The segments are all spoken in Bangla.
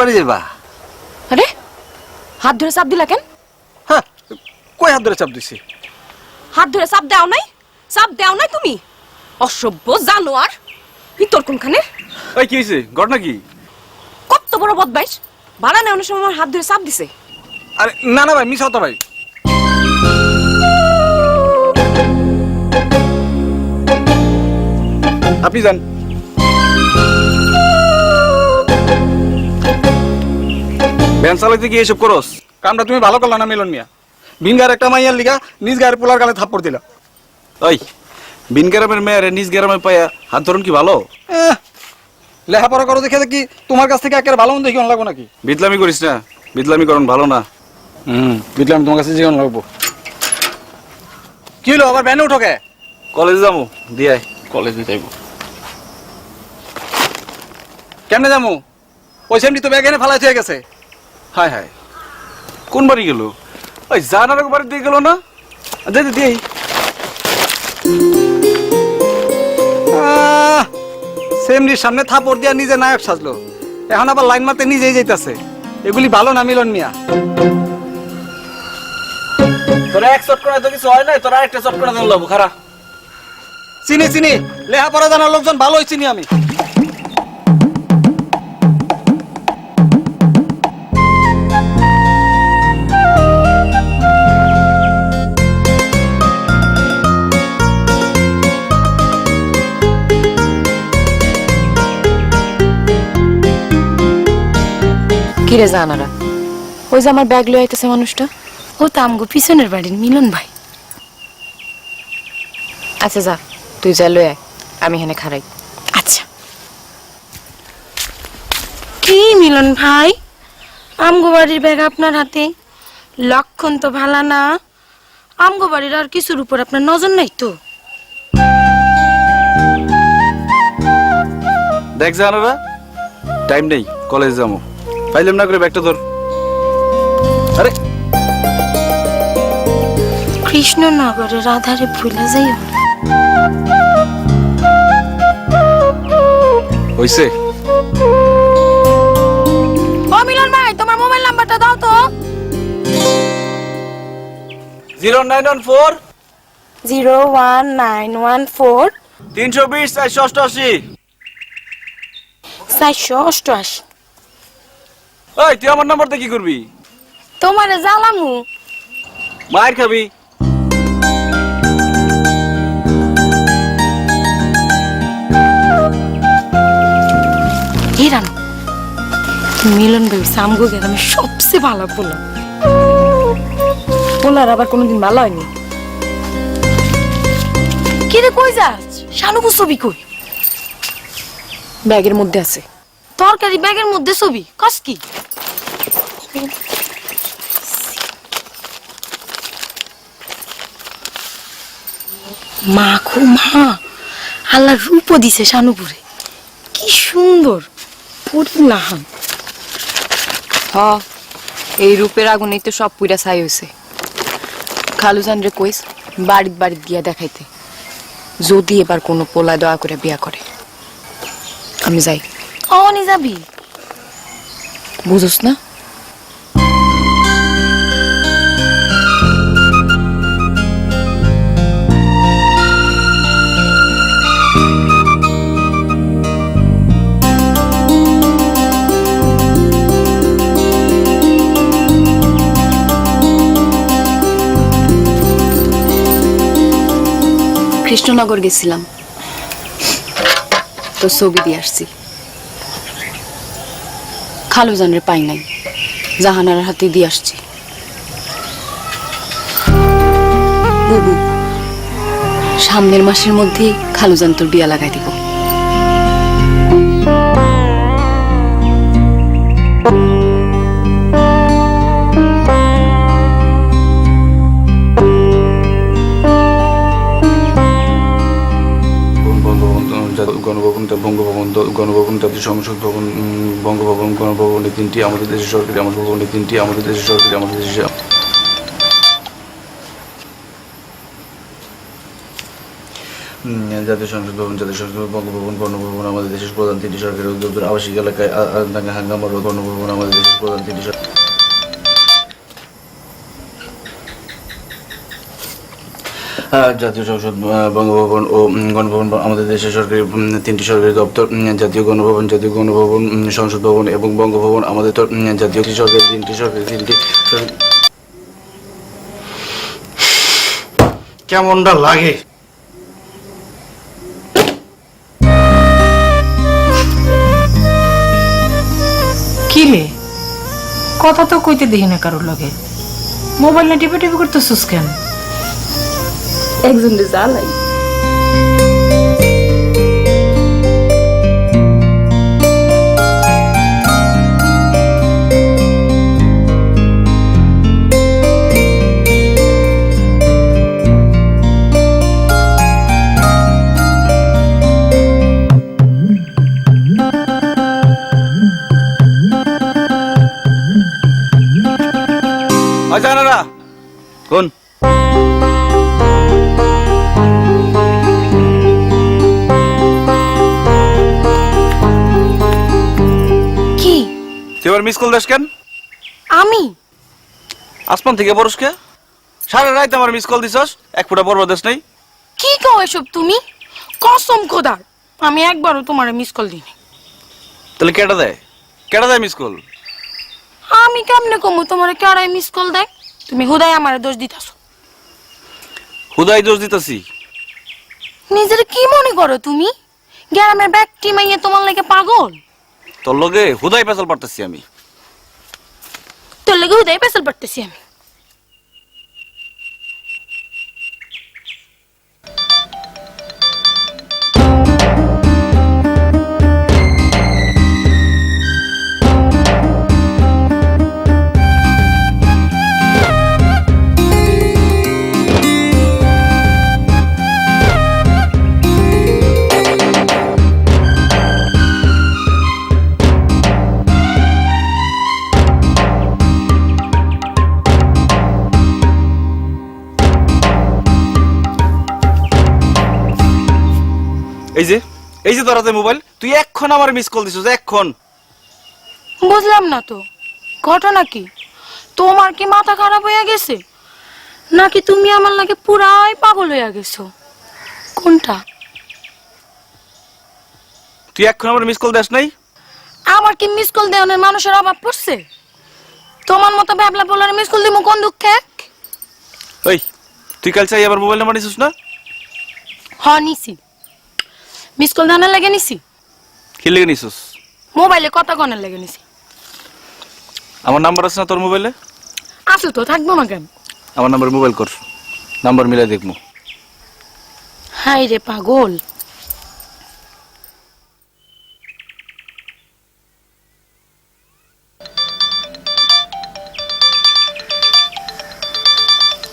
বাড়ি যাবা? আরে হাত ধরে চাপ দিলা কেন? হ্যাঁ, কই হাত ধরে চাপ দিছি? হাত ধরে চাপ দাও নাই? চাপ দাও নাই তুমি? অসভ্য জানোয়ার, ভিতর কোনখানে? ওই কি হয়েছে? ঘটনা কি? কত বড় বদমাইশ, ভাড়া নেওয়ার সময় আমার হাত ধরে চাপ দিছে। আরে না না ভাই, মিস হতো ভাই। আপনি যান। ভ্যান চালাইতে গিয়ে এসব করস? কামটা তুমি ভালো করলা না মিলন মিয়া। বিনগার একটা মাইয়ার লিগা নিজ গায়ের পোলার গালে থাপ্পড় দিলা। ওই বিন গ্রামের মেয়ের নিজ গ্রামে পাইয়া হাত ধরুন কি ভালো? লেখাপড়া করো দেখে কি তোমার কাছ থেকে একেবারে ভালো মন্দ দেখি লাগবো নাকি? বিদলামি করিস না, বিদলামি করুন ভালো না। বিদলামি তোমার কাছে জীবন লাগবো। কি হলো আবার ভ্যানে উঠো কে? কলেজে যাবো, দিয়ে কলেজে যাইব। কেমনে যাবো? পয়সা এমনি তো ব্যাগ এনে ফালাই হয়ে গেছে। হায় হায়, কোন বাড়ি গেল? ওই জানার বাড়ি দিয়ে গেল না? যেতে দিই। সেমনির সামনে থাপড় দিয়া নিজে নায়ক সাজলো, এখন আবার লাইন মারতে নিজেই যাইতাছে। এগুলি ভালো না মিলন মিয়া। তোরা এক চট করে তো কিছু হয় নাই, তোরা একটা চট করে দেন লাগবো। খারা চিনি চিনি, লেখাপড়া জানার লোকজন ভালোই চিনি আমি। কিরে জানারা, ওই যে আমার ব্যাগ লয়ে আইতেছে মানুষটা, ও তো আমগো পিছনের বাড়ির মিলন ভাই। আচ্ছা যা, তুই যা লয়ে আয়, আমি এখানে খাড়াই। আচ্ছা। কি মিলন ভাই, আমগো বাড়ির ব্যাগ আপনার হাতে? লক্ষণ তো ভালো না। আমগো বাড়ির আর কিছুর উপর আপনার নজর নাই তো? দেখ জানারা, টাইম নেই, কলেজে যাবো। ফাইলাম না করে ব্যাগটা ধর। আরে কৃষ্ণনগরের আধারে ভুলে যাইও। হইছে? ও মিলন ভাই, তোমার মোবাইল নাম্বারটা দাও তো। 0914 01914 320 488। 488। ওই তুই আমার নাম্বারটা কি করবি? তোমারে জ্বালামু। মায়ের খাবি। হিরান, মিলন ভাই সামগো গ্রামে সবচেয়ে ভালো পোলা। পোলার আবার কোনোদিন ভালো হয়নি। কি রে, কই যাস? শানুকু ছবি কই? ব্যাগের মধ্যে আছে। তরকারি ব্যাগের মধ্যে ছবি কস কি? মা খো মা, আল্লাহ রূপ দিছে শানুপুরে, কি সুন্দর পরিলাহান। হ, এই রূপের আগুনেই তো সব পুইরা ছাই হয়েছে। খালুজান রে কইস বাড়িত বাড়িত গিয়া দেখাইতে, যদি এবার কোনো পোলা দয়া করে বিয়া করে। আমি যাই। অনি যাবি? বুঝোস না? কৃষ্ণনগর গেছিলাম, তো ছবি দিয়ে আসছি। খালুজানের পাই নাই, জাহানার হাতে দিয়ে আসছি। বুবু, সামনের মাসের মধ্যেই খালুজান তোর বিয়া লাগাই দিব। গণভবন জাতীয় সংসদ ভবন, বঙ্গভবন, গণভবন, এই তিনটি আমাদের দেশের সরকারি। আমাদের ভবন এই তিনটি আমাদের দেশের সরকারি। আমাদের দেশের জাতীয় সংসদ ভবন, জাতীয় সংসদ ভবন, বঙ্গভবন, গণভবন আমাদের দেশের প্রধান তিনটি সরকারি উদ্যোগ, আবাসিক এলাকায় হাঙ্গামা রোধ, গণভবন আমাদের দেশের প্রধান তিনটি জাতীয় সংসদ, বঙ্গভবন ও গণভবন আমাদের দেশের সরকারি তিনটি সরকারি দপ্তর। জাতীয় গণভবন, সংসদ ভবন এবং বঙ্গভবন আমাদের তো জাতীয় সরকারি তিনটি কেমনটা লাগে? কি রে, কথা তো কইতে দেখি না কারোর লগে। মোবাইল না টিপে টিপে করতেছিস কেন? একজন জ্বালাই। জানারা কোন কি তুই এবার মিস কল দেশ কেন? আমি আসমান থেকে বরস কে? সারা রাত আমার মিস কল দিছস, এক ফুটা বড় দেশ নাই। কি কও এসব তুমি? কসম খোদার আমি একবারও তোমার মিস কল দিইনি। তাহলে কেটা দেয়? কেটা দেয় মিস কল? আমি কেমনে কমু তোমার কেড়াই মিস কল দেয়? তুমি হুদাই আমার দোষ দিতাছো। হুদাই দোষ দিতেছি। নিজের কি মনে করো তুমি? গ্রামের ব্যক্তি মাইয়া তোমার লাগে পাগল? তোর লগে হুদাই পেছাল পারতেছি আমি। তোর লাগে হুদাই পেছাল পারতেছি আমি। এই যে তোর হাতে মোবাইল, তুই এক্ষণ আমার মিস কল দিছস, এক্ষণ। বুঝলাম না তো ঘটনা কি? তোমার কি মাথা খারাপ হয়ে গেছে নাকি তুমি আমার লাগে পুরাই পাগল হয়ে গেছো? কোনটা? তুই এক্ষণ আমার মিস কল দেস নাই? আমার কি মিস কল দেওয়ার মানুষের অভাব পড়ছে? তোমার মতো ব্যাবলা বলার মিস কল দিমু কোন দুঃখে? ওই তুই কাল চাই আবার মোবাইল নাম্বার নিছিস না? হ নিছি। মিস কল দেওয়ার লাগে নিছি। কি লেগে নিছিস? মোবাইলে কথা কনের লাগে নিছি। আমার নাম্বার আছে না তোর মোবাইলে? আসো তো, থাকবো না কেন? আমার নাম্বার মোবাইল কর, নাম্বার মিলাই দেখবো। হাই রে পাগল।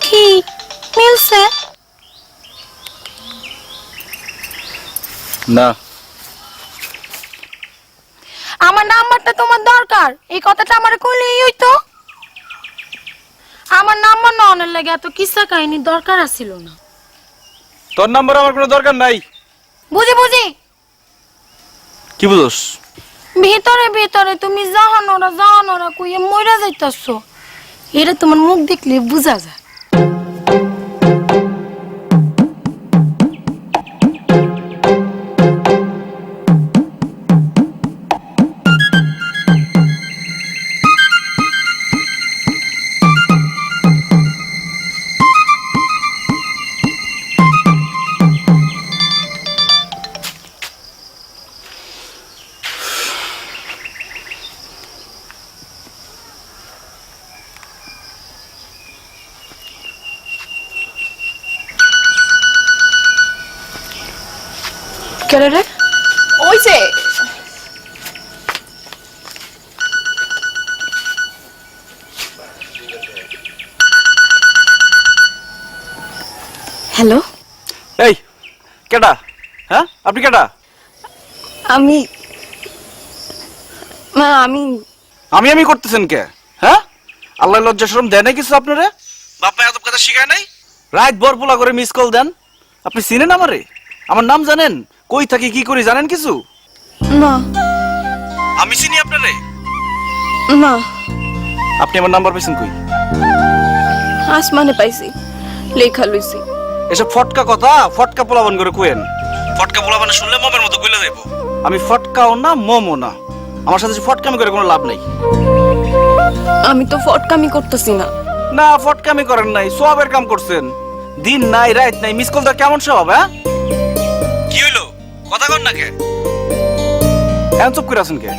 কি মিলছে? না, আমার নাম্বারটা তোমার দরকার, এই কথাটা আমার কইলেই হইতো। আমার নাম্বার না অনের লাগে এত কিসা কাহিনী দরকার আছিল না। তোর নাম্বার আমার কোনো দরকার নাই। বুঝি বুঝি। কি বুঝোস? ভিতরে ভিতরে তুমি জাহানোরা কইয়ে মইরা যাইতাছো, এটা তোমার মুখ দেখলে বুঝা যায়। কেরে রে? ওই যে হ্যালো, এই কেডা? হ্যাঁ, আপনি কেডা? আমি মা আমি আমি করতেছেন কে? হ্যাঁ, আল্লাহ লজ্জা শরম দেয় নাই কিছু আপনারে? বাপ্পা এত কথা শিখায় নাই? রাত ভর পোলা করে মিস কল দেন। আপনি চিনেন আমারে? আমার নাম জানেন? কই থাকি, কি করি জানেন কিছু? না আমি চিনি আপনারে। না, আপনি আমার নাম্বার পাইছেন কই? আসমানে পাইছি, লেখা লইছি। এসব ফটকা কথা ফটকা পোলাবান করে কইেন। ফটকা পোলাবানে শুনলে মমের মতো কইলা যাইব। আমি ফটকাও না মমও না, আমার সাথে ফটকামি করে কোনো লাভ নাই। আমি তো ফটকামি করতেছি না। না, ফটকামি করেন নাই, সবের কাম করছেন। দিন নাই রাত নাই মিস কল, কেমন স্বভাব? হ্যাঁ, কি হইলো? কথা কন না কে? এমন চুপ করে আছেন কে?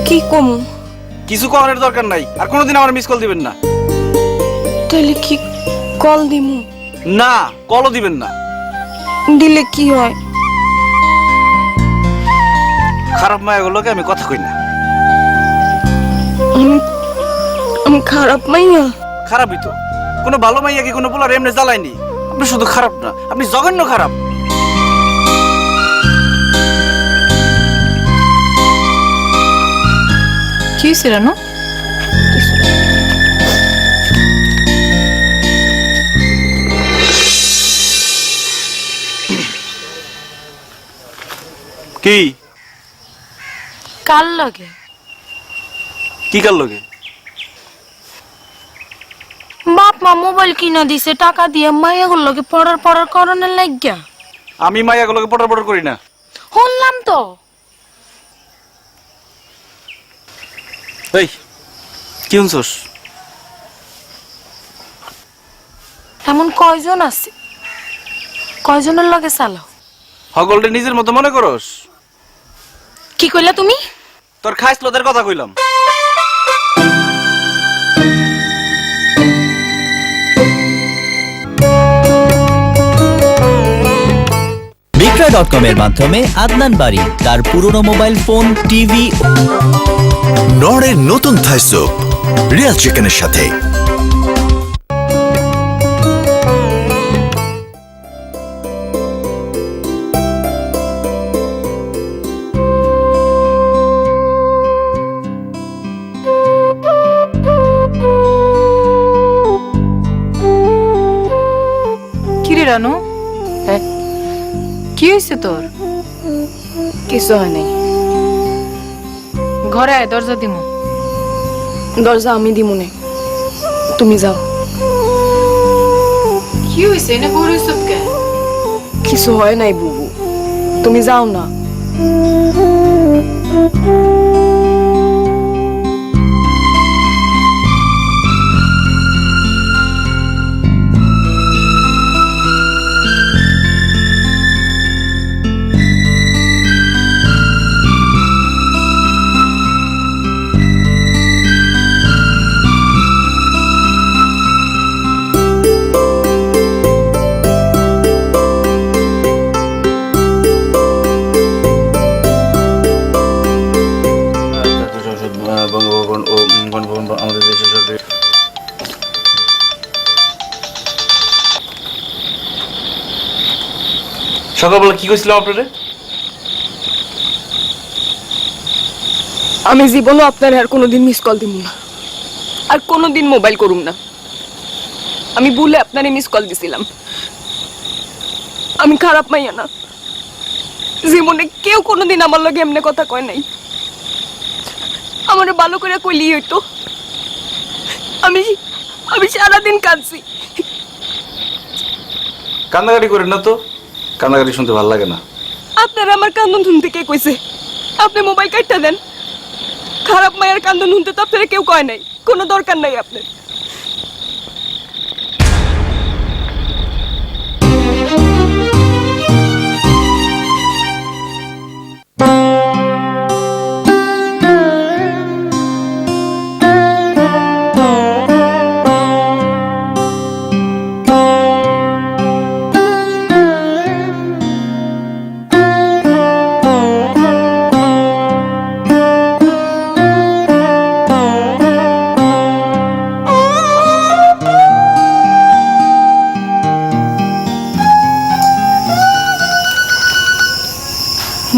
কি কমু? কিছু করার দরকার নাই, আর কোনোদিন আমার মিস কল দিবেন না। তাহলে কি কল দিমু? না, কলও দিবেন না। দিলে কি হয়? খারাপ মায়াগুলোকে আমি কথা কই না। আমি খারাপ মাইয়া? খারাপই তো। কোনো ভালো মাইয়া কি কোনো পোলার এমনি জ্বালায়নি? আপনি শুধু খারাপ না, আপনি জঘন্য খারাপ। কি হয়েছে রানু? কি কার লাগে? কি কার লগে? বাপ মা মোবাইল কিনা দিছে টাকা দিয়ে, মাইয়াগুলো লগে পড়ার করণের লাগিয়া। আমি মাইয়াগুলোকে পটর পটর করি না। শুনলাম তো। এই কি শুনছস? এমন কয়জন আছে? কয়জনের লগে চালাও? হগলটা নিজের মতো মনে করস? কি কইলা তুমি? তোর খাইস লোদের কথা কইলাম। বিক্রয়.com এর মাধ্যমে আদনান বাড়ি তার পুরনো মোবাইল ফোন, টিভি। নড়ের নতুন থাই স্যুপ রিয়াল চিকেনের সাথে। কি রে রানু? হ্যাঁ, কি হয়েছে তোর? কিছু হয় নাই। ঘরে আয়, দরজা দিমু। দরজা আমি দিমু নে, তুমি যাও। কি হয়েছে? এনে বড় কে? কিছু হয় নাই বুবু, তুমি যাও না। বঙ্গভবন ও গণভবন আমাদের দেশের সরকারি। সকালবেলা কি কইছিলাম আপনারে? আমি জীবনও আপনার আর কোনোদিন মিস কল দিব না, আর কোনোদিন মোবাইল করুম না। আমি ভুলে আপনারে মিস কল দিছিলাম। আমি খারাপ মাইয়া না, জীবনে কেউ কোনোদিন আমার লগে এমনি কথা কয় নাই। আমার ভালো করে কইলি হইতো। আমি আমি সারাদিন কাঁদছি। কান্দাকাটি করেন না তো, কান্দাকাটি শুনতে ভালো লাগে না। আপনার আমার কান্দন শুনতে কে কইছে? আপনি মোবাইল কাটটা দেন। খারাপ মায়ের কান্দন শুনতে তো আপনারা কেউ কয় নাই, কোনো দরকার নাই আপনার।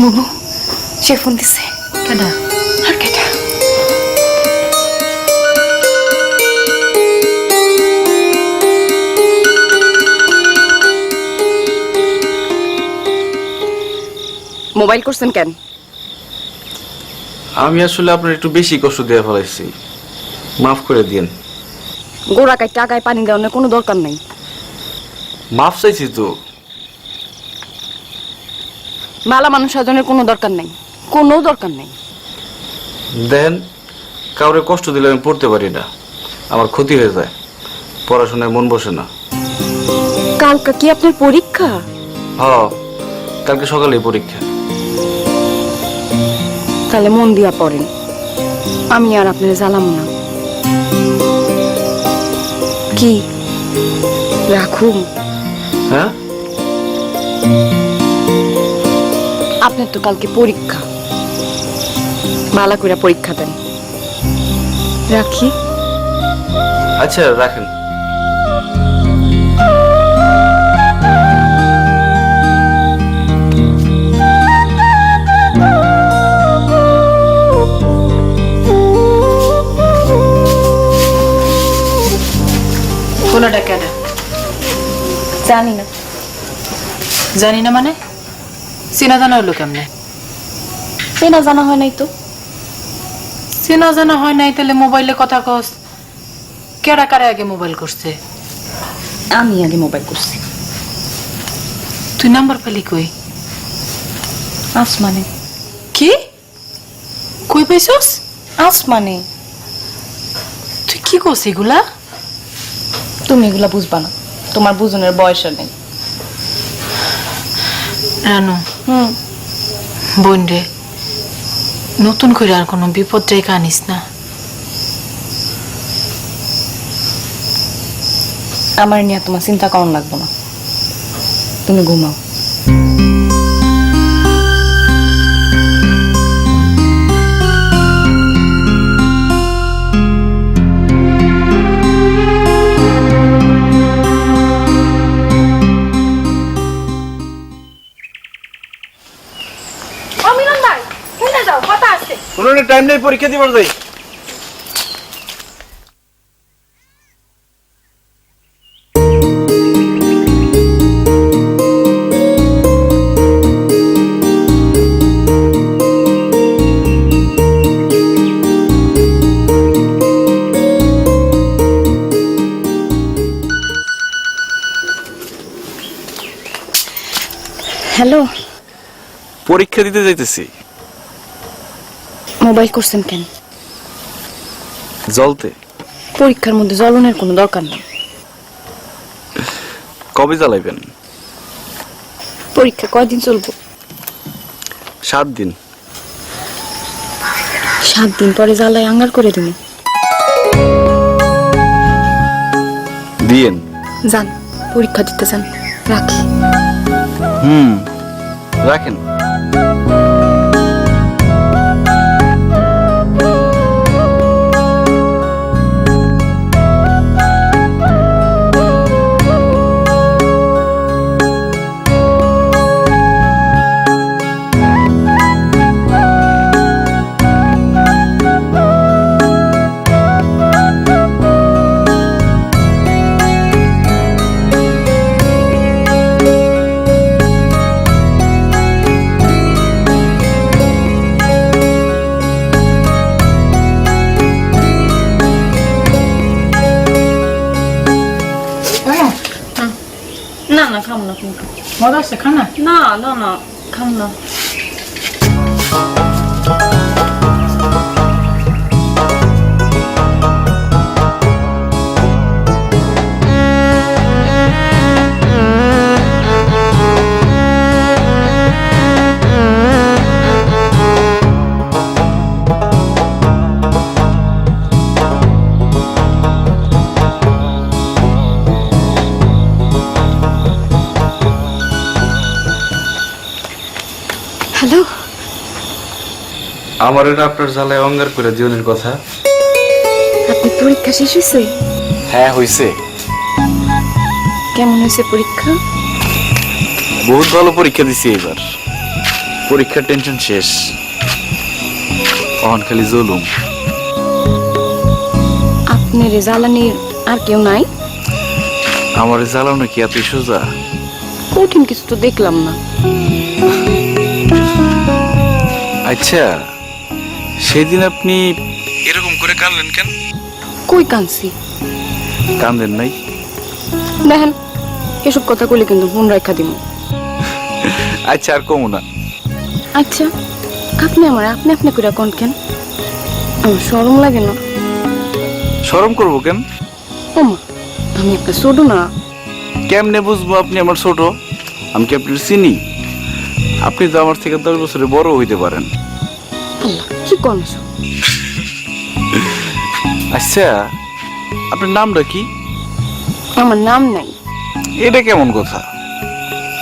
বুবু, সে ফোন দিছে। কেডা? আর কেটা? মোবাইল করছেন কেন? আমি আসলে আপনার একটু বেশি কষ্ট দিয়ে ফেলাইছি, মাফ করে দিন। গোড়া কাটতে আগায় পানি দেওয়ার কোনো দরকার নাই। মাফ চাইছি তো। মালা মানুষ সাজনের কোনো দরকার নাই, কোনো দরকার নাই। দেন, কাউরে কষ্ট দিলে আমি পড়তে পারি না, আমার ক্ষতি হয়ে যায়, পড়াশোনায় মন বসে না। কালকা কি আপনার পরীক্ষা? কালকে সকালেই পরীক্ষা। তাহলে মন দিয়া পড়েন, আমি আর আপনার জ্বালাম না। কি রাখুন? হ্যাঁ, আপনার তো কালকে পরীক্ষা, ভালো করে পরীক্ষা দেন। রাখি? আচ্ছা রাখেন। ফোনটা কেডা? জানি না। জানি না মানে? চেনা জানা হলো কেমনে? চেনা জানা হয় নাই তো। চেনা জানা হয় নাই তাহলে মোবাইলে কথা কস কেডা? কারে আগে মোবাইল করছে? আমি আগে মোবাইল করছি। তুই নাম্বার পেলি কই? আসমানে। কি কই পাইছস? আসমানে। তুই কি করছিস এগুলা? তুমি এগুলা বুঝবা না, তোমার বুঝনের বয়স নেই। রানু, হুম, বোন রে, নতুন করে আর কোনো বিপদ ডেকে আনিস না। আমার নিয়ে তোমার চিন্তা করন লাগবো না, তুমি ঘুমাও। অমিলন ভাই শুনে যাও, কথা আছে। কোনো টাইম নেই, পরীক্ষা দিবার যাই। হ্যালো, পরীক্ষা দিতে যাইতেছি। মোবাইল করছেন কেন? জলতে। পরীক্ষার মধ্যে জ্বলনের কোনো দরকার নেই। কবে জ্বালাইবেন? পরীক্ষা কয়দিন চলবো? 7 দিন। 7 দিন পরে জ্বালায় আঙ্গার করে দিন। দিয়েন। যান, পরীক্ষা দিতে যান। রাখি। রাখেন। না না, খাম না কিন্তু। মজা আছে খানা? না না না, খাম না। হ্যালো, আমার এটা আপনার জ্বালায় অঙ্গার করে জীবনের কথা। আপনি পরীক্ষা শেষ হয়েছে? হ্যাঁ হইছে। কেমন হয়েছে পরীক্ষা? বহুত ভালো পরীক্ষা দিছি এবার। পরীক্ষার টেনশন শেষ, অহন খালি জলুম। আপনার জ্বালানির আর কেউ নাই? আমার জ্বালানো কি এত সোজা? কঠিন কিছু তো দেখলাম না। আচ্ছা, সেদিন আপনি এরকম করে কাঁদলেন কেন? কই কানছি? কান্দেন নাই? দেখেন এসব কথা কইলে কিন্তু ফোন রাখা দিব। আচ্ছা, আর কমু না। আচ্ছা, আপনি আমার আপনি আপনি করে কোন কেন? আমার শরম লাগে না? শরম করবো কেন? ওমা, আমি একটা ছোট না? কেমনে বুঝবো আপনি আমার ছোট? আমি কি আপনার চিনি? আপনি তো আমার থেকে 10 বছরে বড় হইতে পারেন। আল্লাহ, কি কোন? আচ্ছা, আপনার নামটা কি? আমার নাম নাই। এটা কেমন কথা?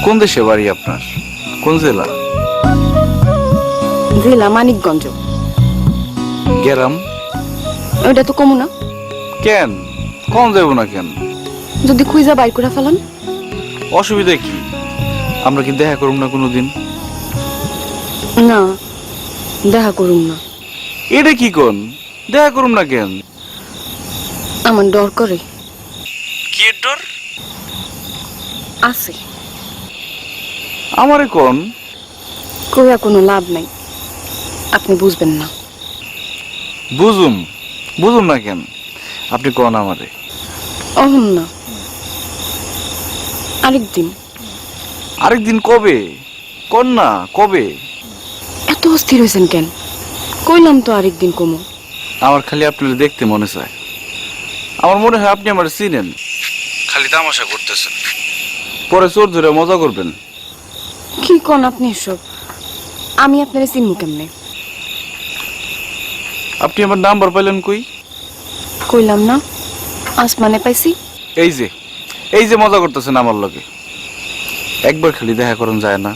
কোন দেশে বাড়ি আপনার? কোন জেলা? জেলা মানিকগঞ্জ। গ্রাম? ওইটা তো কমু না। কেন কম যাব না কেন? যদি খুঁজা বাইর করে ফেলান? অসুবিধা কি? আমরা কি দেখা করব না কোনোদিন? না, দেখা করুম না। এটা কি কোন? দেখা করুম না কেন? আমার ডর করে। কি ডর? আছে। আমারে কোন? কইয়া কোনো লাভ নাই, আপনি বুঝবেন না। বুঝুম না কেন? আপনি কোন আমারে? অহন না, আরেকদিন। আরেকদিন কবে? কোন না কবে? এত অস্থির হয়েছেন কেন? কইলাম তো আরেকদিন কমু। আমার খালি আপনার দেখতে মনে চায়। আমার মনে হয় আপনি আমার চিনেন, খালি তামাশা করতেছেন। পরে চোর ধরে মজা করবেন। কি কোন আপনি এসব? আমি আপনারে চিনবো কেমনে? আপনি আমার নাম্বার পাইলেন কই? কইলাম না, আসমানে পাইছি। এই যে মজা করতেছেন আমার লগে। একবার খালি দেখা করুন যায় না?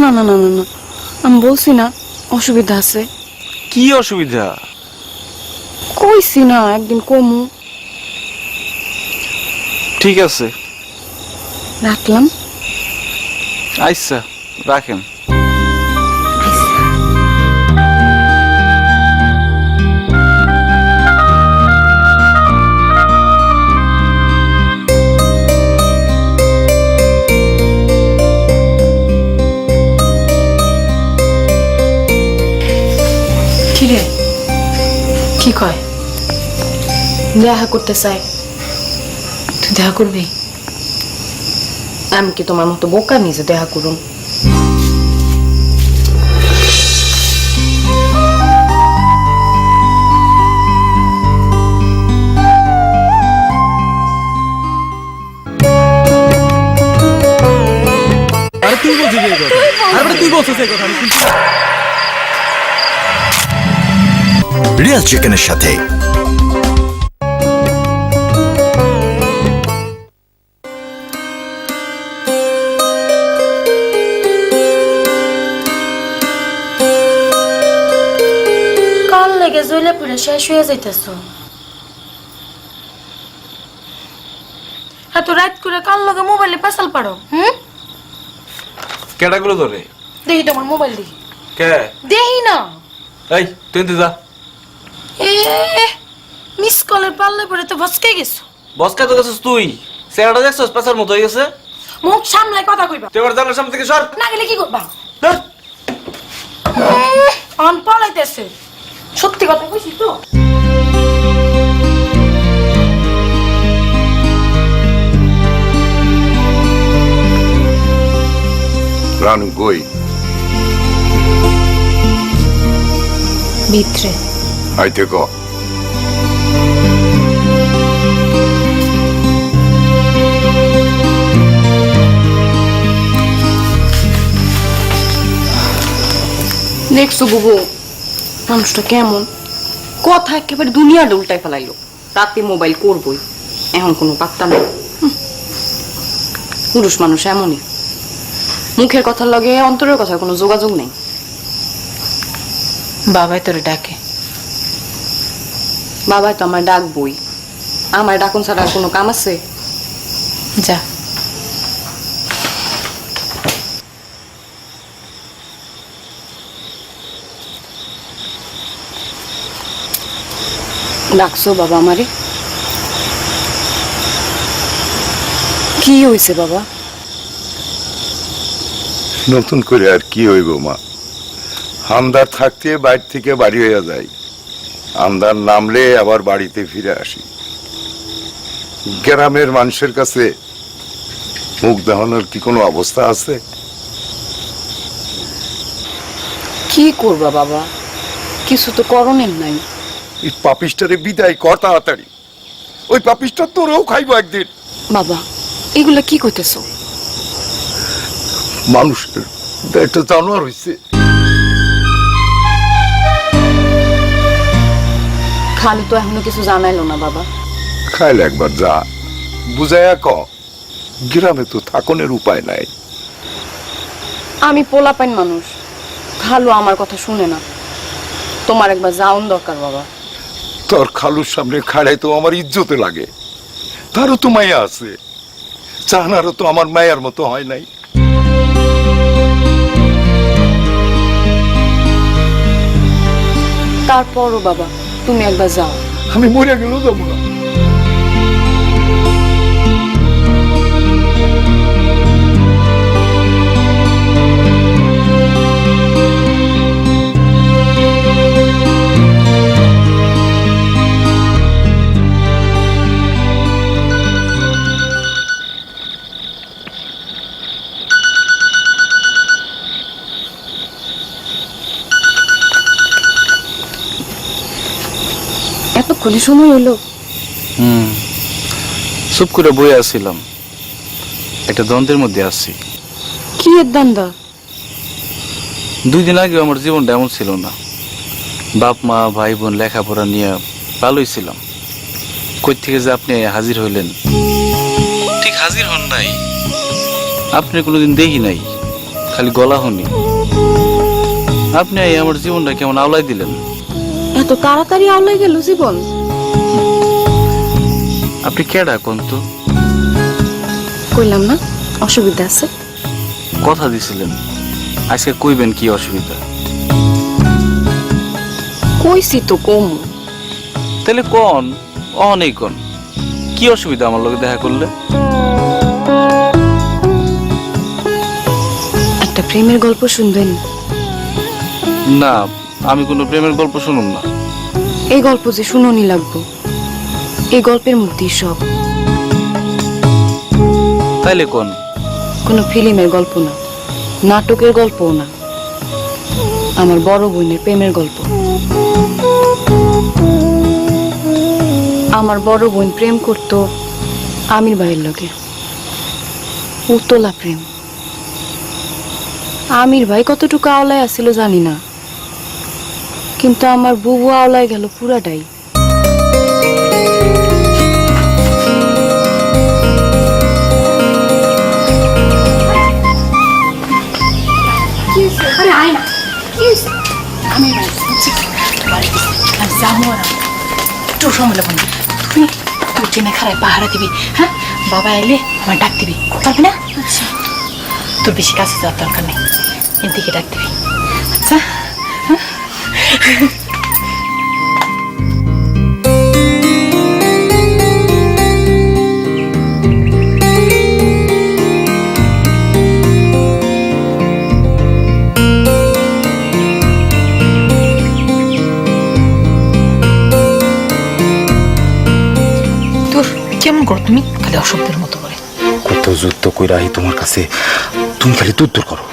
না না না না না, আমি বলছি না অসুবিধা আছে। কি অসুবিধা? কইছি না একদিন কমু। ঠিক আছে, রাখলাম। আচ্ছা রাখেন। কিরে, কি কয়? দেখা করতে চাই। তুই দেখা করবি? আমি কি তোমার মতো বোকা নিজে দেখা করুন? রিয়াল চিকেনের সাথে কাল লেগে জইলে পুরে শেষ হয়ে যাইতেছ। এত রাত করে কাল লগে মোবাইলে পেশাল পারো? কেডাগুলো ধরে? দেখি তোমার মোবাইল দেখি। কে? দেখি না। এই তুই যা। এ মিস কলের পাল্লে পরে তো ভসকে গেছো। বসকা তো গেছিস তুই। চেহারাটা দেখছিস পেছার মতো হয়ে গেছে। মুখ সামলায় কথা কইবা। তুই এবার জানার সামনে থেকে সর। না গেলে কি করবা? ধর। অন পালাইতেছে। সত্যি কথা কইছি তো। রানু কই? ভিতরে। আইতে ক। দেখছো বুবু মানুষটা কেমন? কথা একেবারে দুনিয়াটা উল্টাই ফেলাইলো। রাতে মোবাইল করবই, এখন কোনো পাত্তা নেই। পুরুষ মানুষ এমনই, মুখের কথার লগে অন্তরের কথার কোনো যোগাযোগ নেই। বাবাই তোরে ডাকে। বাবাই তো আমার ডাকবই, আমার ডাকুন ছাড়া আর কোনো কাম আছে? যা। ডাকছো বাবা আমারে? কি হয়েছে বাবা? নতুন করে আর কি হইব মা? আন্দার থাকতে বাইরে থেকে বাড়ি হয়ে যায়, আন্দার নামলে আবার বাড়িতে ফিরে আসি। গ্রামের মানুষের কাছে মুখ দেখানোর কি কোনো অবস্থা আছে? কি করবা বাবা, কিছু তো করণের নাই। এই পাপিষ্টারে বিদায় কর তাড়াতাড়ি, ওই পাপিষ্টার তোরেও খাইবো একদিন। বাবা এগুলা কি কইতেছো? মানুষের একটা জানোয়ার হয়েছে। খালি তো এখনো কিছু জানাইলো না বাবা। খাইলে একবার যা, বুঝাইয়া ক, গ্রামে তো থাকনের উপায় নাই। আমি পোলাপাইন মানুষ, খালু আমার কথা শুনে না। তোমার একবার যাওন দরকার বাবা। তোর খালুর সামনে খাড়াই তো আমার ইজ্জতে লাগে, তারও তো মায়া আছে, চাহানারও তো আমার মায়ার মতো হয় নাই। তারপরও বাবা তুমি একবার যাও। আমি মরে গেলেও যাবো না। এতক্ষণে সময় হলো? চুপ করে বয়ে আসছিলাম, একটা দ্বন্দ্বের মধ্যে আসছি। কি এর দান্দা? 2 দিন আগে আমার জীবনটা এমন ছিল না। বাপ মা ভাই বোন লেখাপড়া নিয়ে ভালোই ছিলাম। কই থেকে যে আপনি হাজির হইলেন? ঠিক হাজির হন নাই, আপনি কোনোদিন দেখি নাই, খালি গলা হনি। আপনি আমার জীবনটা কেমন আওলাই দিলেন। এত তাড়াতাড়ি আওলাই গেল জীবন? আপনি কেডা কোন তো? কইলাম না অসুবিধা আছে। কথা দিছিলেন আজকে কইবেন কি অসুবিধা। কইছি তো কম। তাহলে কোন, অনেক কোন, কি অসুবিধা আমার লগে দেখা করলে? একটা প্রেমের গল্প শুনবেন? না, আমি কোনো প্রেমের গল্প শুনুম না। এই গল্প যে শুনোনি লাগবো, এই গল্পের মধ্যেই সব। তাইলে কোন? কোনো ফিল্মের গল্প না, নাটকের গল্পও না, আমার বড় বোনের প্রেমের গল্প। আমার বড় বোন প্রেম করত আমির ভাইয়ের লগে, উতলা প্রেম। আমির ভাই কতটুকু আওলায় আসছিল জানি না, কিন্তু আমার বুবু আওলায় গেল পুরাটাই। আরে আয় না, কি হয়েছে? আমি যাবো আর একটু সময় লাগবে না। তুই তুই ট্রেনে খারাপ পাহারা দিবি, হ্যাঁ? বাবা এলে আমার ডাক দিবি, পারবি না? আচ্ছা, তোর বেশি কাছে যাওয়ার দরকার নেই, এদিকে ডাক দিবি। আচ্ছা কেমন করো তুমি? খালি অসভ্যের মতো করে। কত যুদ্ধ কইরা আহি তোমার কাছে, তুমি খালি দূর করো।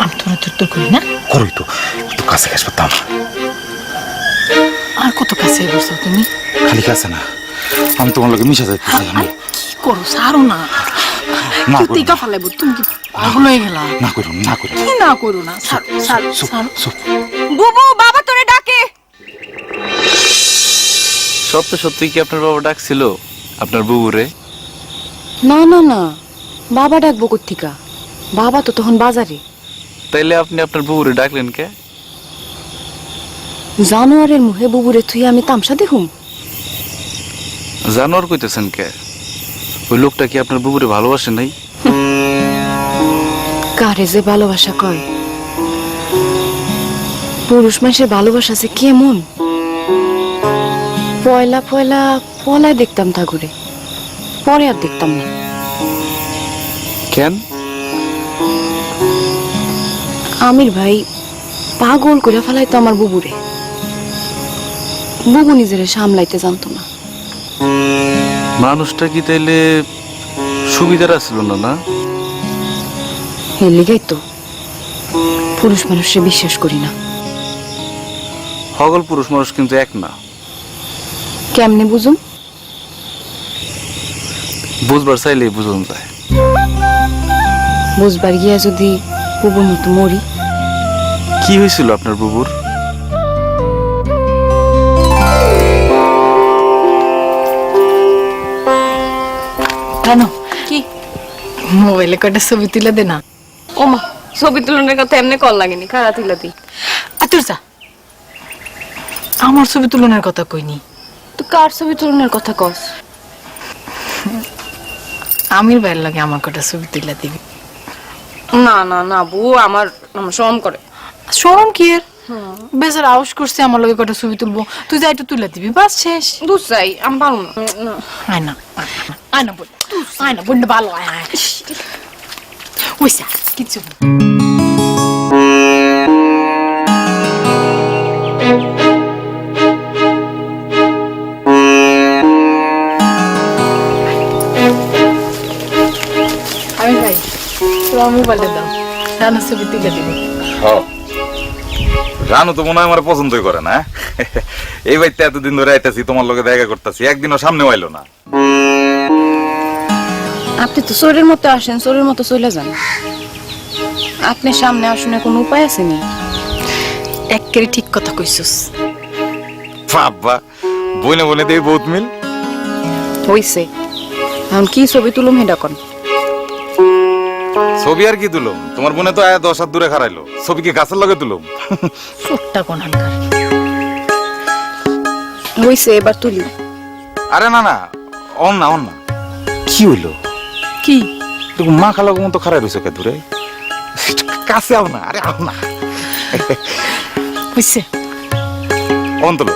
আমি তোমার দূর করি না? করোই তো, একটু কাছে আসবে তা না। আর কত কাছে বসছো তুমি? খালি কাছে না, আমি তোমার লগে মিশা যাইতে চাই। আমি কি করো? সারো না, না তুই টিকা ফালাইবো। তুমি কি পাগল হয়ে গেলা? না করো, না করো, কি না করো না? সারো সারো সারো। বুবু, বাবা তোরে ডাকে। সত্য সত্যি কি আপনার বাবা ডাকছিল আপনার বুবুরে? না না না, বাবা ডাকবো কোত্থিকা? বাবা তো তখন বাজারে। তাইলে আপনি আপনার বুবুরে ডাকলেন কে? জানোয়ারের মুহে বুবুরে থুই আমি তামসা দেখুম? জানোয়ার কইতেছেন কে? ওই লোকটা কি আপনার বুবুরে ভালোবাসে নাই? কারে যে ভালোবাসা কয়? পুরুষ মানুষের ভালোবাসা যে কেমন? পয়লা পয়লা পলায় দেখতাম ঠাকুরে, পরে আর দেখতাম না। কেন? আমির ভাই পাগল করে ফেলাইতো আমার বুবুরে। বুবু নিজেরে সামলাইতে জানতো না। মানুষটা কি তাইলে সুবিধার আসছিল না? না, এর লিগাই তো পুরুষ মানুষে বিশ্বাস করি না। সকল পুরুষ মানুষ কিন্তু এক না। কেমনে বুঝুম? বুঝবার চাইলেই বুঝুন যায়। বুঝবার গিয়া যদি বুবুর মতো মরি? কি হয়েছিল আপনার বুবুর? জানো কি মোবাইলে কয়টা ছবি তুলে দে না। ওমা, ছবি তুলনের কথা এমনি কল লাগেনি, খারা তুলাতি। তুই যা, আমার ছবি তুলনার কথা কইনি। তো কার ছবি তুলনের কথা কস? আমির বাইর লাগে আমার কয়টা ছবি তুলে দিবি। না না না বউ, আমার শরম করে। শরম কি এর? বেচারা আউস করছে আমার লগে কয়টা ছবি তুলবো, তুই যা একটু তুলে দিবি, বাস শেষ। দুধ চাই, আমি পারবো না। আয় না আয় না বোন, আয় না বোন, ভালো আয় আয়। ওইসা কিছু না। আমি ভাই তোমার মোবাইলটা দাও, রান্না ছবি তুলে দিবি। জানো তো মনে হয় আমার পছন্দই করে না। এই বাড়িতে এতদিন ধরে আইতাছি, তোমার লগে দেখা করতেছি, একদিনও সামনে আইলো না। আপনি তো চোরের মতো আসেন, চোরের মতো চলে যান। আপনি সামনে আসুন, কোনো উপায় আছে নি? একেবারে ঠিক কথা কইছস। বাবা, বইনে বইনে দেই বহুত মিল। হইছে, এখন কি ছবি তুলুম হেডা কোন? ছবি আর কি তুলুম? তোমার বোনে তো আয়া 10 হাত দূরে খারাইলো, ছবি কি গাছের লগে তুলুম? ছোট্টা কোনানকার। হইছে, এবার তুলি। আরে না না, অন না। কি হইলো? কি তুমি মা খালা মতো খারাই রইছো কে দূরে? কাছে আও না, আরে আও না। হইছে? অন তুলো।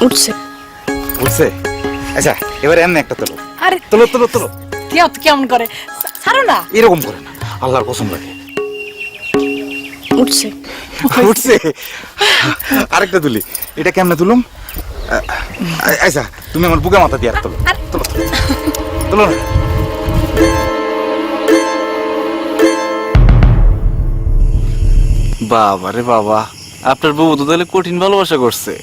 উঠছে। উঠছে? আচ্ছা, এবারে এমনি একটা তুলো। আরে তুলো। কেমন করে? ছাড়ো না। এরকম করে না, আল্লাহর কসম লাগে। উঠছে। উঠছে? আরেকটা তুলি। এটা কেমনে তুলুম? আচ্ছা, তুমি আমার বুকে মাথা দিয়ে তুলো না। বাবা রে বাবা, আপনার বুবু তো তাহলে কঠিন ভালোবাসা করছে।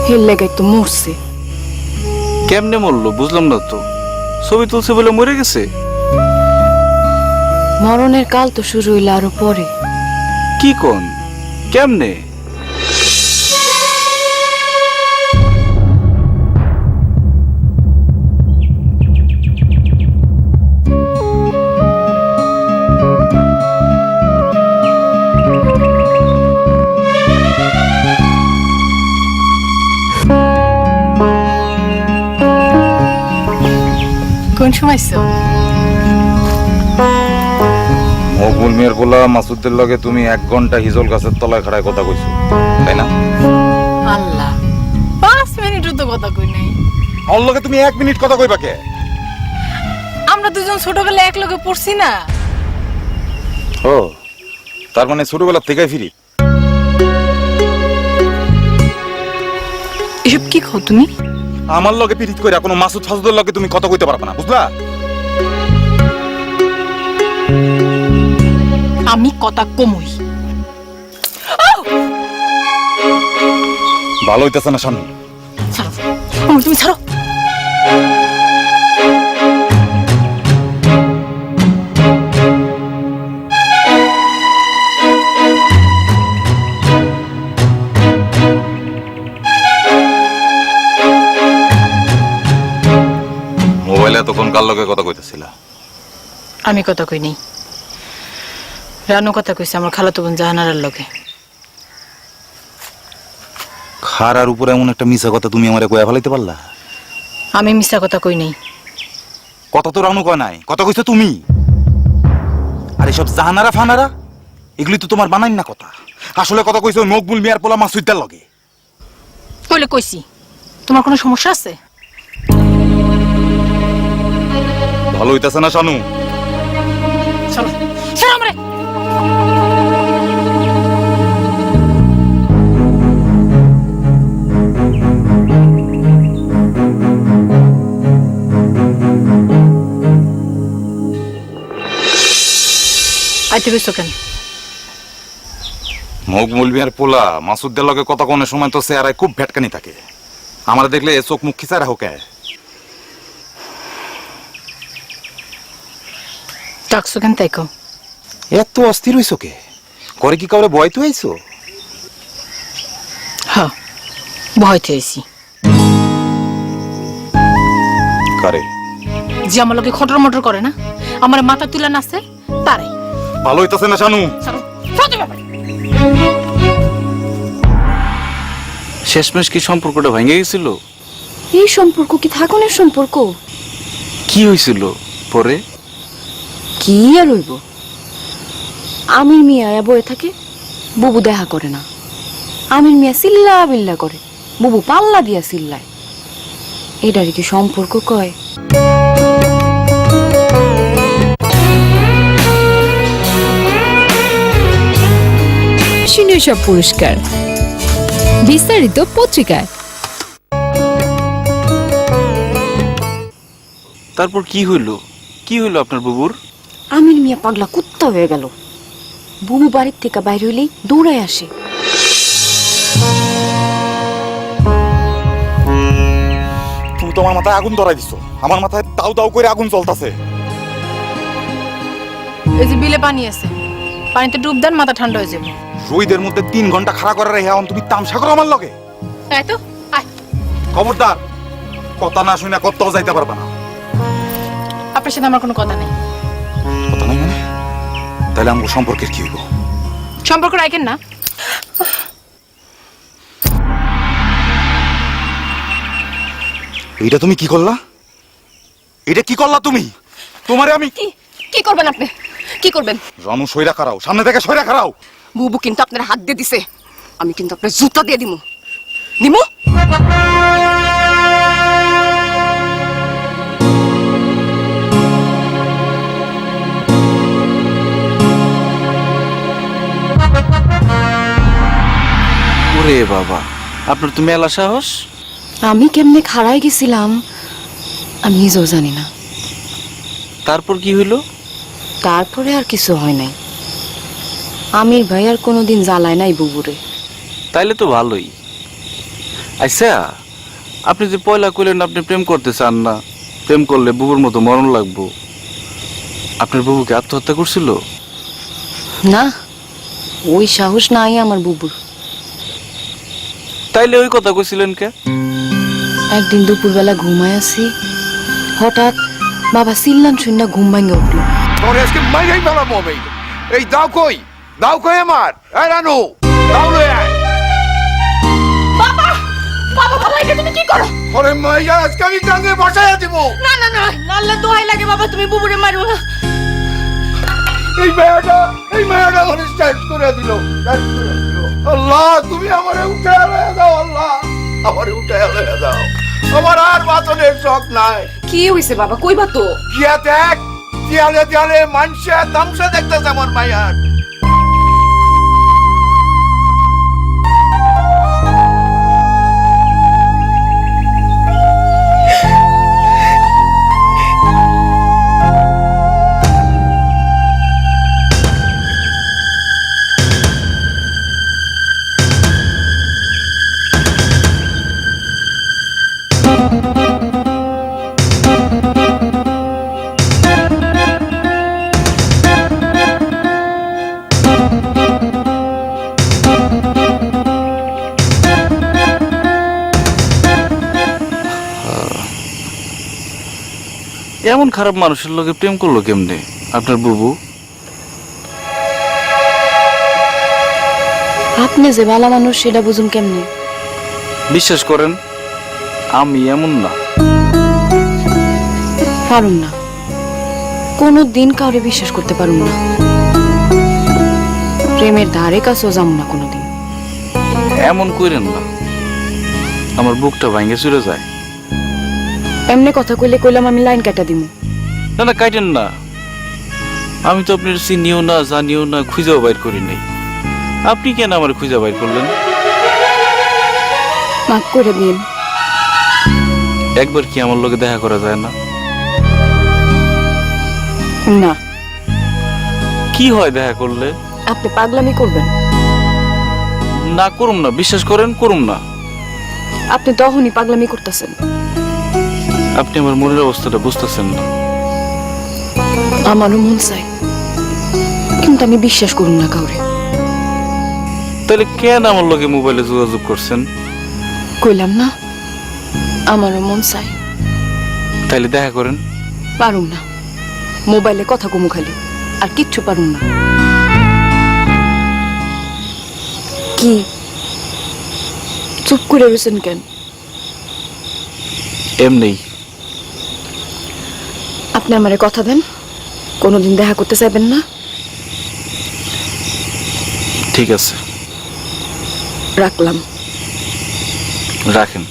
হেল লাগাই তো মরছে। কেমনে মরলো বুঝলাম না তো। ছবি তুলছে বলে মরে গেছে? মরণের কাল তো শুরু হইল আরো পরে। কি কোন? কেমনে? কোন সময়? মকবুল মিয়ার গোলা মাসুদের লগে তুমি 1 ঘন্টা হিজল গাছের তলায় খাড়ায় কথা কইছো, তাই না? আল্লাহ, 5 মিনিটও তো কথা কই নাই। ওর লগে তুমি 1 মিনিট কথা কইবা কে? আমরা দুজন ছোটবেলায় এক লগে পড়ছি না। ও, তার মানে ছোটবেলা থেকেই ফিরি। এসব কি খাও তুমি? আমার লগে পিরিত কইরা কোনো মাসুদ ফাসুদের লগে তুমি কথা কইতে পারবা না, বুঝলা? আমি কথা কমই। ভালো হইতেছে না শানু। ছাড়ো, তুমি ছাড়ো। মোবাইলে তখন কার লগে কথা কইতেছিলা? আমি কথা কই নাই, রানু কথা কইছে আমার খালাতো বোন জাহানারার লগে। খারার উপরে এমন একটা মিছা কথা তুমি আমারে কইয়া ফেলাইতে পারলা? আমি মিছা কথা কই নাই। কথা তো রানু কয় নাই, কথা কইছো তুমি। আর এসব জাহানারা ফানারা এগুলি তো তোমার বানাই না কথা। আসলে কথা কইছো মকবুল মিয়ার পোলা মাসুদের লগে। কইলে কইছি, তোমার কোনো সমস্যা আছে? ভালো হইতাছে না শানু। চলো, চলো। আইতে কইছো কেন? মকবুল মিয়ার পোলা মাসুদ্দের লগে কথা কোনের সময় তো চেহারায় খুব ভেটকানি থাকে। আমার দেখলে চোখ মুখ খিচারা হোকে। ডাকছো কেন তাই কও? এত অস্থির হইছো কে? করে কি কাউরে ভয় তো আইছো? হ্যাঁ, ভয়তে আইছি। করে যে আমার লোকে খটর মটর করে না, আমার মাথা তুলে নাচে তারাই। ভালো হইতাছে না শানু? শেষমেশ কি সম্পর্কটা ভেঙে গেছিল? এই সম্পর্ক কি থাকনের সম্পর্ক? কি হয়েছিল পরে? কি আর হইব? আমির মিয়া বয়ে থাকে, বুবু দেখা করে না। আমির মিয়া চিল্লা বিল্লা করে, বুবু পাল্লা দিয়া চিল্লায়। এটারে কি সম্পর্ক কয়? সব পুরস্কার বিস্তারিত পত্রিকায়। তারপর কি হইলো? কি হইলো আপনার বুবুর? আমির মিয়া পাগলা কুত্তা হয়ে গেল। বুবু বাড়ির থেকে বাইরে হইলেই দৌড়ায় আসে। তুমি তোমার মাথায় আগুন ধরাই দিছো। আমার মাথায় দাউ দাউ করে আগুন জ্বলতাছে। এই যে বিলে পানি আছে, পানিতে ডুব দেন, মাথা ঠান্ডা হয়ে যাবে। রুইদের মধ্যে 3 ঘন্টা খাড়া করে রেখে এখন তুমি তামসা করো আমার লগে? তাই তো, আয়। খবরদার, কথা না শুনে কোথাও যাইতে পারবা না। আপনার সাথে আমার কোনো কথা নেই। কথা নাই মানে? তাহলে আমার সম্পর্কের কি হইব? সম্পর্ক রাখেন না। এইটা তুমি কি করলা? এটা কি করলা তুমি? তোমারে আমি কি করবেন আপনি? কি করবেন? রানু সইরা খারাও, সামনে থেকে সইরা খারাও। বুবু কিন্তু আপনার হাত দিয়ে দিছে, আমি কিন্তু আপনার জুতা দিয়ে দিমু। দিমু? ওরে বাবা, আপনার তো মেলা সাহস। আমি কেমনে খাড়াই গেছিলাম আমি নিজেও জানি না। তারপর কি হইলো? তারপরে আর কিছু হয় নাই। আমির ভাই আর কোনোদিন জ্বালায় নাই বুবুরে। তাইলে তো ভালোই। আচ্ছা, আপনি যে পয়লা কইলেন আপনি প্রেম করতে চান না, প্রেম করলে বুবুর মতো মরণ লাগবো, আপনার বুবুকে আত্মহত্যা করছিল? না, ওই সাহস নাই আমার বুবুর। তাইলে ওই কথা কইছিলেন কে? একদিন দুপুরবেলা ঘুমায় আছি, হঠাৎ বাবা চিল্লান শুনে ঘুম ভাঙে উঠলো। তোর আজকে মাইরাই ফেলাম আমি। এই দাও কই আমার? এই রানু, দাও লয়ে আয়। বাবা বাবা, এটা তুমি কি করো? ওরে মাইয়া, আজকে আমি কানে বসাইয়া দিব। না না না, নাল্লা দোহাই লাগে বাবা, তুমি বুবুরে মারো না। এই মেয়েটা ওরে শেষ করে দিল। আল্লাহ, তুমি আমারে উঠে লয়ে দাও। আল্লাহ, আমারে উঠে লয়ে দাও। আমার আর বাঁচনের শখ নাই। কি হইছে বাবা, কইবা তো? গিয়া দেখ, দেয়ালে দেয়ালে মানুষে তামসা দেখতেছে আমার মাইয়ার। এমন খারাপ মানুষের লগে প্রেম করলো কেমনে আপনার বুবু? আপনি যে ভালো মানুষ সেটা বুঝুন কেমনে? বিশ্বাস করেন, আমি এমন না। পারুন না, কোনো দিন কাউরে বিশ্বাস করতে পারুন না। প্রেমের ধারে কাছেও যাম না কোনোদিন। এমন কইরেন না, আমার বুকটা ভাঙে চলে যায়। এমনি কথা কইলে কইলাম আমি লাইন কাটা দিমু। না না, কাটেন না, আমি তো আপনার চিনিও না জানিও না খুঁজেও বাইর করি নাই। আপনি কেন আমার খুঁজে বাইর করলেন? মাফ করে দিন। একবার কি আমার লোকে দেখা করা যায় না? না, কি হয় দেখা করলে? আপনি পাগলামি করবেন। না করুম না, বিশ্বাস করেন করুম না। আপনি তখনই পাগলামি করতেছেন। আপনি আমার মনের অবস্থাটা বুঝতেছেন না। আমারও মন চাই, কিন্তু আমি বিশ্বাস করুন না কাউরে। তাহলে কেন আমার লোকে মোবাইলে যোগাযোগ করছেন? কইলাম না, আমারও মন চাই। তাইলে দেখা করেন। পারুম না, মোবাইলে কথা কমু খালি, আর কিচ্ছু পারুম না। কি চুপ করে রয়েছেন কেন? এমনি। আপনি আমারে কথা দেন, কোনোদিন দেখা করতে চাইবেন না? ঠিক আছে, রাখলাম। রাখেন।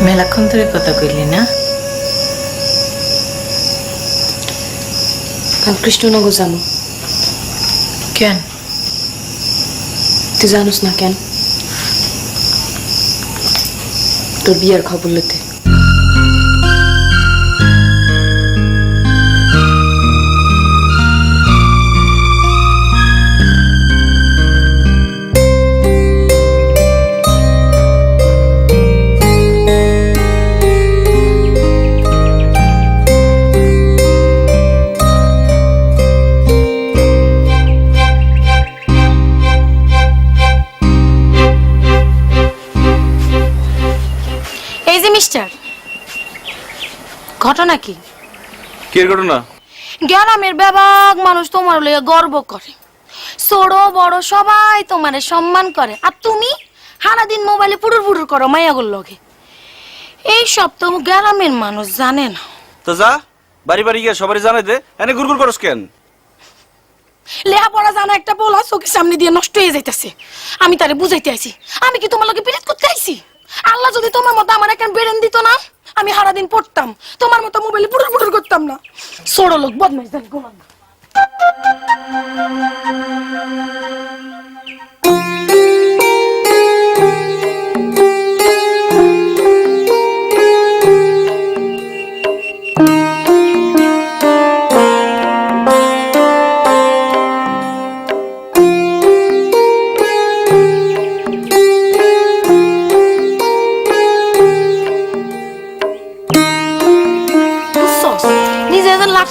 মেলাক্ষণ ধরে কথা কইলি না? কাল কৃষ্ণনগর যাবো। কেন? তুই জানোস না কেন? তোর বিয়ের খবর লইতে। এই যে মিস্টার, ঘটনা কি? কি ঘটনা? গ্রামের ব্যাপক মানুষ তোমার লইয়া গর্ব করে, ছোট বড় সবাই তোমারে সম্মান করে, আর তুমি সারাদিন মোবাইলে পুরুর পুরুর করো মায়াগুর লগে। এই সব তো গ্রামের মানুষ জানে না। তো যা বাড়ি বাড়ি গিয়ে সবারই জানাই দে, এনে গুড়গুড় করস কেন? লেখাপড়া জানা একটা পোলা চোখের সামনে দিয়ে নষ্ট হয়ে যাইতেছে, আমি তারে বুঝাইতে আইছি। আমি কি তোমার লগে পিরিত করতে আইছি? আল্লাহ যদি তোমার মতো আমার একটা বেরেন দিত না, আমি সারাদিন পড়তাম, তোমার মতো মোবাইলে পুরুর পুরুর করতাম না। ছোট লোক বদমাইশ জানি গোলাম।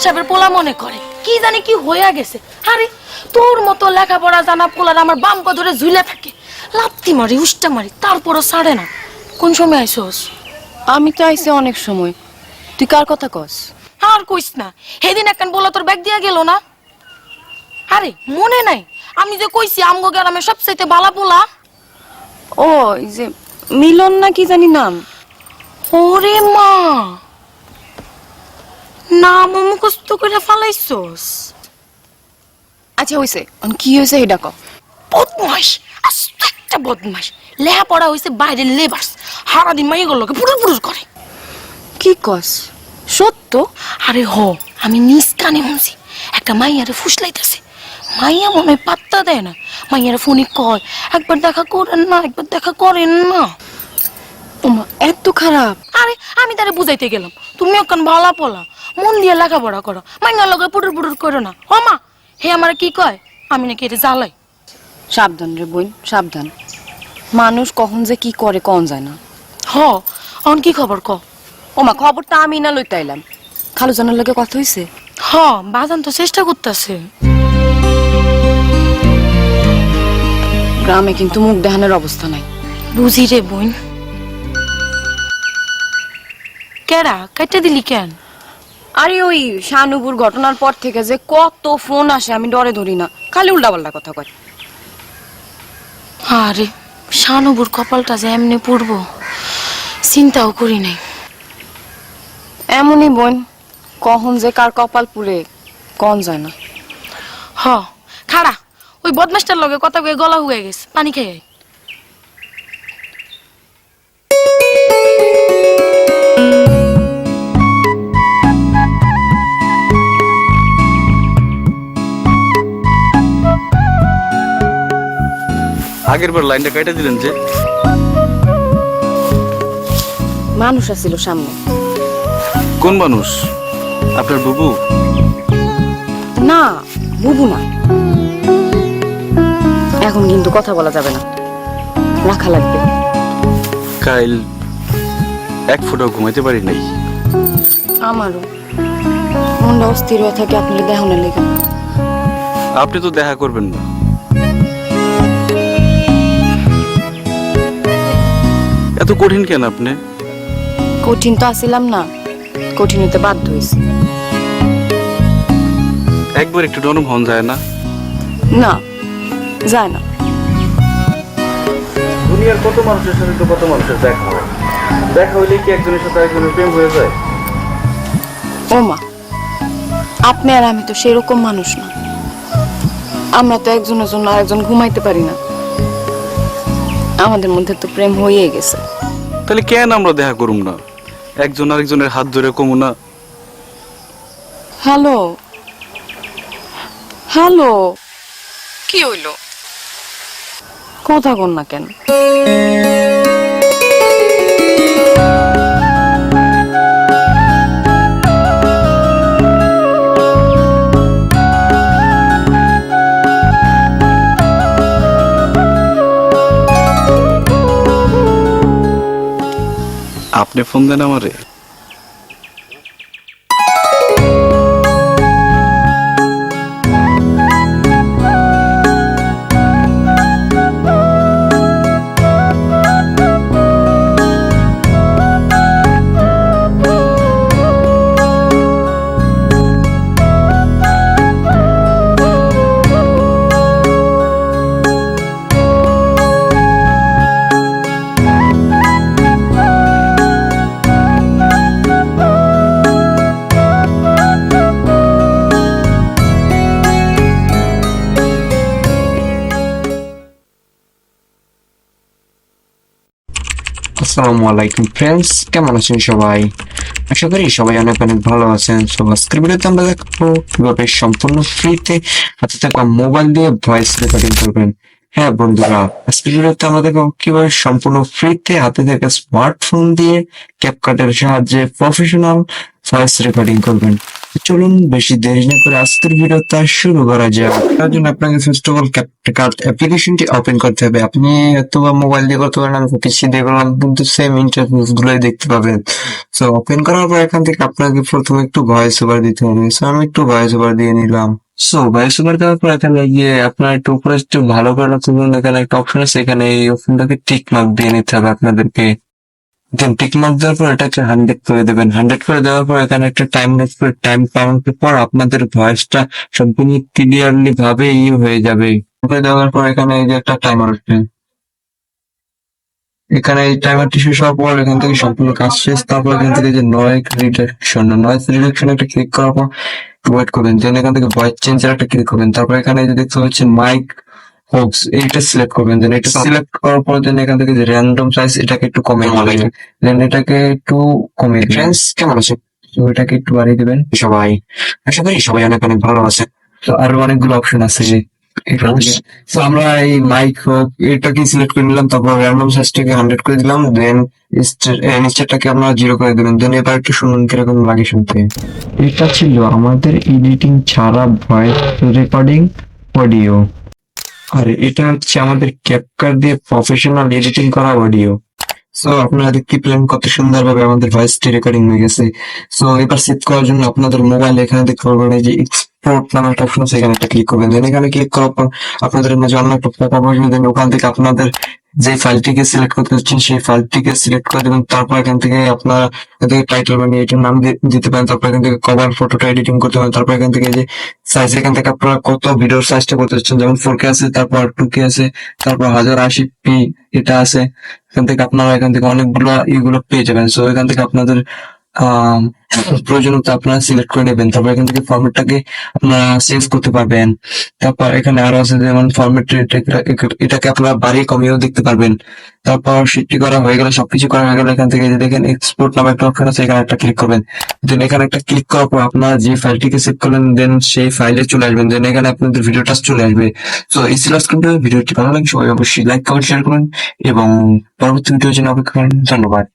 সাহেবের পোলা মনে করে কি জানি কি হইয়া গেছে। আরে তোর মতো লেখাপড়া জানা পোলার আমার বাম পা ধরে ঝুলে থাকে, লাত্তি মারি উষ্টা মারি, তারপরও ছাড়ে না। কোন সময় আইসোস? আমি তো আইছি অনেক সময়। তুই কার কথা কস? আর কইস না, সেদিন একখান পোলা তোর ব্যাগ দিয়া গেল না? আরে মনে নাই আমি যে কইছি আমগো গ্রামে সবচাইতে বালা পোলা? ও এই যে মিলন না কি জানি নাম। ওরে মা, নাম মুখস্থ করে ফালাইছস? আচ্ছা হইছে, কি হয়েছে এটা ক। বদমাস, আস্ত একটা বদমাস। লেখাপড়া হইছে বাইরের লেবার্স, সারাদিন মাইগুলোকে পুরুর পুরুর করে। কি কস? সত্য? আরে হ, আমি নিজ কানে শুনছি একটা মাইয়ারে ফুসলাইতেছে। মাইয়া মনে হয় পাত্তা দেয় না, মাইয়ারে ফোনে কয় একবার দেখা করেন না, একবার দেখা করেন না। ওমা এত খারাপ? আরে আমি তারে বুঝাইতে গেলাম তুমি এখন ভালা পোলা, মন দিয়ে লেখাপড়া করো, মাইয়ার লগে পুরুর পুরুর করো না। ও মা, হে আমার কি কয় আমি নাকি এটা জ্বালাই। সাবধান রে বোন, সাবধান। মানুষ কখন যে কি করে কন যায় না। হ, অন কি খবর ক? ওমা খবরটা আমি না লইতে আইলাম। খালু জানার লগে কথা হইছে? হ, বাজান তো চেষ্টা করতেছে। গ্রামে কিন্তু মুখ দেখানোর অবস্থা নাই। বুঝি রে বোন। কেরা কেটে দিলি কেন? আরে ওই শানুপুর ঘটনার পর থেকে যে কত ফোন আসে আমি ডরে ধরি না, খালি উল্টাপাল্টা কথা কয়। আরে শানুবুর কপালটা যে এমনি পড়বো চিন্তাও করি নাই। এমনই বোন, কখন যে কার কপাল পুড়ে কন যায় না। হ খাড়া, ওই বদমাসটার লগে কথা কয়ে গলা হুয়ে গেছে, পানি খেয়ে আয়। আগের বার লাইনটা কেটে দিলেন যে। মানুষ আছিল সামনে। কোন মানুষ? আপনার বুবু? না, বুবু না। এখন কিন্তু কথা বলা যাবে না, রাখা লাগবে। কাইল এক ফুটাও ঘুমাইতে পারি নাই। আমারও মনটা অস্থির হয়ে থাকে আপনার দেহনের লেগে। আপনি তো দেখা করবেন না। এত কঠিন কেন আপনি? কঠিন তো আসিলাম না, কঠিন হতে বাধ্য হয়েছি। একবার একটু নরম হন যায় না? না, যায় না। দুনিয়ার কত মানুষের সাথে তো কত মানুষের দেখা হয়, দেখা হইলে কি একজনের সাথে একজনের প্রেম হয়ে যায়? ও মা, আপনি আর আমি তো সেরকম মানুষ না। আমরা তো একজনের জন্য আরেকজন ঘুমাইতে পারি না। আমাদের মধ্যে তো প্রেম হয়ে গেছে। তাহলে কেন আমরা দেখা করুম না? একজন আরেকজনের হাত ধরে কমু না? হ্যালো, হ্যালো, কি হইল? কথা কন না কেন? আপনি ফোন দেন আমারে? আসসালামু আলাইকুম ফ্রেন্ডস, কেমন আছেন সবাই? আশা করি সবাই অনেক অনেক ভালো আছেন। সো আজকের ভিডিওতে আমরা দেখবো কিভাবে সম্পূর্ণ ফ্রিতে হাতে থাকা মোবাইল দিয়ে ভয়েস রেকর্ডিং করবেন। হ্যাঁ বন্ধুরা, আজকের ভিডিওতে আমরা দেখবো কিভাবে সম্পূর্ণ ফ্রিতে হাতে থাকা স্মার্টফোন দিয়ে ক্যাপকাটের সাহায্যে প্রফেশনাল ভয়েস রেকর্ডিং করবেন। চলুন বেশি দেরি না করে আজকের ভিডিওটা শুরু করা যাক। তার জন্য আপনাকে ফার্স্ট অফ অল ক্যাপকাট অ্যাপ্লিকেশনটি ওপেন করতে হবে। আপনি অথবা মোবাইল দিয়ে করতে পারেন, আমি পিসি দিয়ে করলাম, কিন্তু সেম ইন্টারফেস গুলোই দেখতে পাবেন। সো ওপেন করার পর এখান থেকে আপনাকে প্রথমে একটু ভয়েস ওভার দিতে হবে। সো আমি একটু ভয়েস ওভার দিয়ে নিলাম। সো ভয়েস ওভার দেওয়ার পর এখানে গিয়ে আপনার একটু উপরে একটু ভালো করে লক্ষ্য করুন, এখানে একটা অপশন আছে, এখানে এই অপশনটাকে টিক মার্ক দিয়ে নিতে হবে আপনাদেরকে। দেন টিক মার্ক দেওয়ার পর এটাকে 100 করে দেবেন। 100 করে দেওয়ার পর এখানে একটা টাইম টাইম কাউন্টের পর আপনাদের ভয়েসটা সম্পূর্ণ ক্লিয়ারলি ভাবে হয়ে যাবে। করে দেওয়ার পর এখানে এই যে একটা টাইমার আসবে, এখানে এই টাইমারটি শেষ হওয়ার পর এখান থেকে সম্পূর্ণ কাজ শেষ। তারপর এখান থেকে যে নয়েজ রিডাকশন একটা ক্লিক করার পর ওয়েট করবেন। দেন এখান থেকে ভয়েস চেঞ্জার একটা ক্লিক করবেন। তারপর এখানে যে দেখতে পাচ্ছেন মাইক হোক্স, এইটা সিলেক্ট করবেন। দেন এটা সিলেক্ট করার পর দেন এখান থেকে যে র্যান্ডম সাইজ এটাকে একটু কমিয়ে দিবেন। দেন এটাকে একটু কমিয়ে দিবেন। ফ্রেন্ডস কেমন আছে? তো এটাকে একটু বাড়িয়ে দিবেন সবাই। আশা করি সবাই অনেক অনেক ভালো আছে। তো আরো অনেকগুলো অপশন আছে যে তো আমরা এই মাইক হোক এটাকে সিলেক্ট করে নিলাম। তারপর র্যান্ডম সাইজটাকে 100 করে দিলাম। দেন নিচেরটাকে আমরা 0 করে দিলাম। দেন এবার একটু শুনুন কিরকম লাগে শুনতে। এটা ছিল আমাদের এডিটিং ছাড়া ভয়েস রেকর্ডিং অডিও, আর এটা হচ্ছে আমাদের ক্যাপকাট দিয়ে প্রফেশনাল এডিটিং করা অডিও। সো আপনারা দেখতে পেলেন কত সুন্দরভাবে আমাদের ভয়েসটি রেকর্ডিং হয়ে গেছে। সো এবার সেভ করার জন্য আপনাদের মোবাইল এখানে দেখতে পারবেন এই যে এক্সপোর্ট নামে একটা অপশন আছে, এখানে একটা ক্লিক করবেন। দেন এখানে ক্লিক করার পর আপনাদের মাঝে অন্য একটা পপআপ আসবে। দেন ওখান থেকে আপনাদের যে ফাইলটিকে সিলেক্ট করতে চাচ্ছেন সেই ফাইলটিকে সিলেক্ট করে দেবেন। তারপর এখান থেকে আপনারা টাইটেল বানিয়ে এটার নাম দিতে পারেন। তারপর এখান থেকে কভার ফটোটা এডিটিং করতে পারেন। তারপর এখান থেকে যে সাইজ, এখান থেকে আপনারা কত ভিডিওর সাইজটা করতে চাচ্ছেন, যেমন 4K আছে, তারপর 2K আছে, তারপর 1080p এটা আছে। এখান থেকে আপনারা এখান থেকে অনেকগুলো এগুলো পেয়ে যাবেন। সো এখান থেকে আপনাদের প্রয়োজনীয়তা আপনারা সিলেক্ট করে নেবেন। তারপর এখান থেকে ফরম্যাটটাকে আপনারা সেভ করতে পারবেন। তারপর এখানে আরো আছে যেমন ফরম্যাট, এটাকে আপনারা বাড়িয়ে কমিয়েও দেখতে পারবেন। তারপর সেটি করা হয়ে গেলে, সবকিছু করা হয়ে গেলে এখান থেকে যে দেখেন এক্সপোর্ট নামে একটা অপশন আছে, এখানে একটা ক্লিক করবেন। দেন এখানে একটা ক্লিক করার পর আপনারা যে ফাইলটিকে সেভ করলেন দেন সেই ফাইলে চলে আসবেন। দেন এখানে আপনাদের ভিডিওটা চলে আসবে। তো এই ছিল আজকের ভিডিওটি ভালো লাগে সবাই অবশ্যই লাইক কমেন্ট শেয়ার করুন এবং পরবর্তী ভিডিওর জন্য অপেক্ষা করুন। ধন্যবাদ।